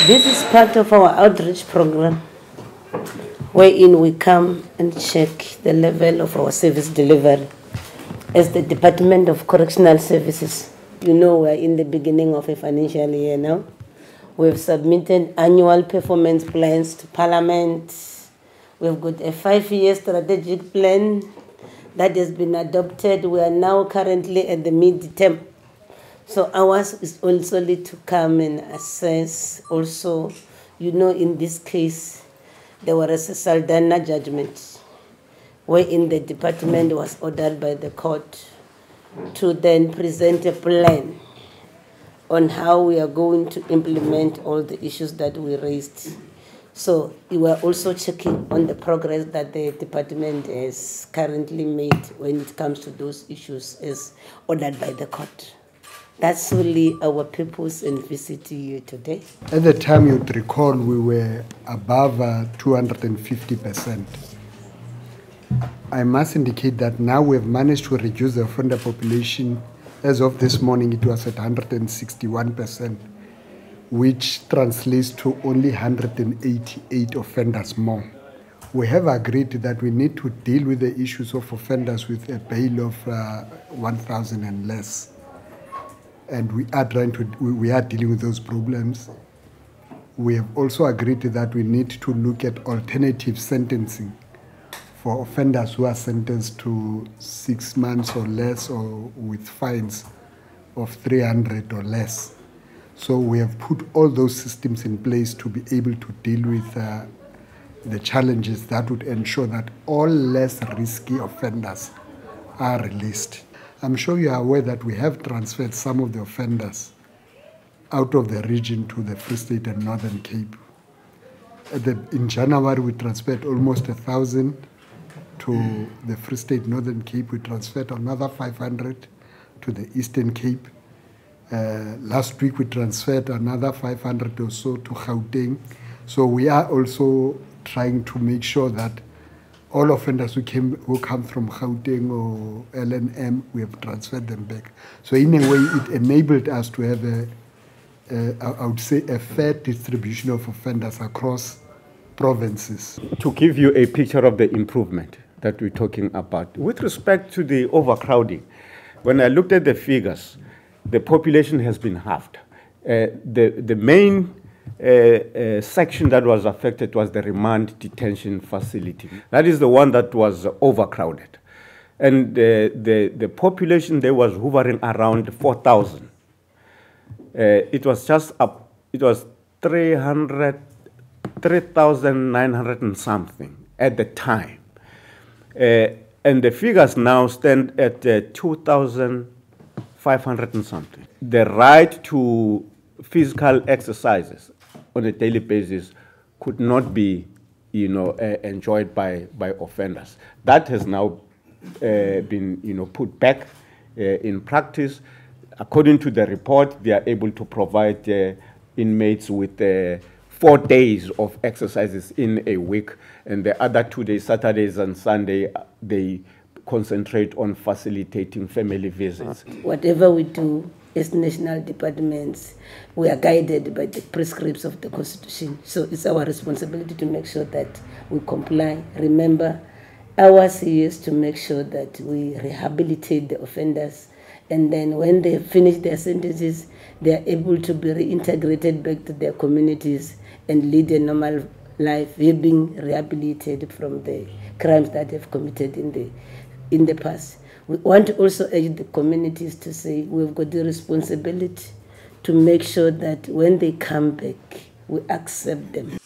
This is part of our outreach program, wherein we come and check the level of our service delivery. As the Department of Correctional Services, you know, we're in the beginning of a financial year now. We've submitted annual performance plans to Parliament. We've got a 5-year strategic plan that has been adopted. We are now currently at the mid-term. So ours is also to come and assess also, you know, in this case, there was a Saldana judgment wherein the department was ordered by the court to then present a plan on how we are going to implement all the issues that we raised. So we were also checking on the progress that the department has currently made when it comes to those issues as ordered by the court. That's solely our purpose in visiting you today. At the time, you'd recall, we were above 250%. I must indicate that now we have managed to reduce the offender population. As of this morning, it was at 161%, which translates to only 188 offenders more. We have agreed that we need to deal with the issues of offenders with a bail of 1,000 and less. And we are dealing with those problems. We have also agreed that we need to look at alternative sentencing for offenders who are sentenced to 6 months or less, or with fines of 300 or less. So we have put all those systems in place to be able to deal with the challenges that would ensure that all less risky offenders are released. I'm sure you are aware that we have transferred some of the offenders out of the region to the Free State and Northern Cape. In January, we transferred almost 1,000 to the Free State, Northern Cape. We transferred another 500 to the Eastern Cape. Last week, we transferred another 500 or so to Gauteng. So we are also trying to make sure that all offenders who come from Gauteng or LNM, we have transferred them back. So in a way, it enabled us to have I would say, a fair distribution of offenders across provinces. To give you a picture of the improvement that we're talking about, with respect to the overcrowding, when I looked at the figures, the population has been halved. The main section that was affected was the remand detention facility. That is the one that was overcrowded. And the population there was hovering around 4,000. It was just up, it was 3,900 and something at the time. And the figures now stand at 2,500 and something. The right to physical exercises on a daily basis could not be, enjoyed by offenders. That has now been, put back in practice. According to the report, they are able to provide inmates with 4 days of exercises in a week, and the other 2 days, Saturdays and Sunday, they concentrate on facilitating family visits. Whatever we do as national departments, we are guided by the prescripts of the Constitution. So it's our responsibility to make sure that we comply. Remember, ours is to make sure that we rehabilitate the offenders, and then when they finish their sentences, they are able to be reintegrated back to their communities and lead a normal life, being rehabilitated from the crimes that they've committed in the past. We want to also urge the communities to say we've got the responsibility to make sure that when they come back, we accept them.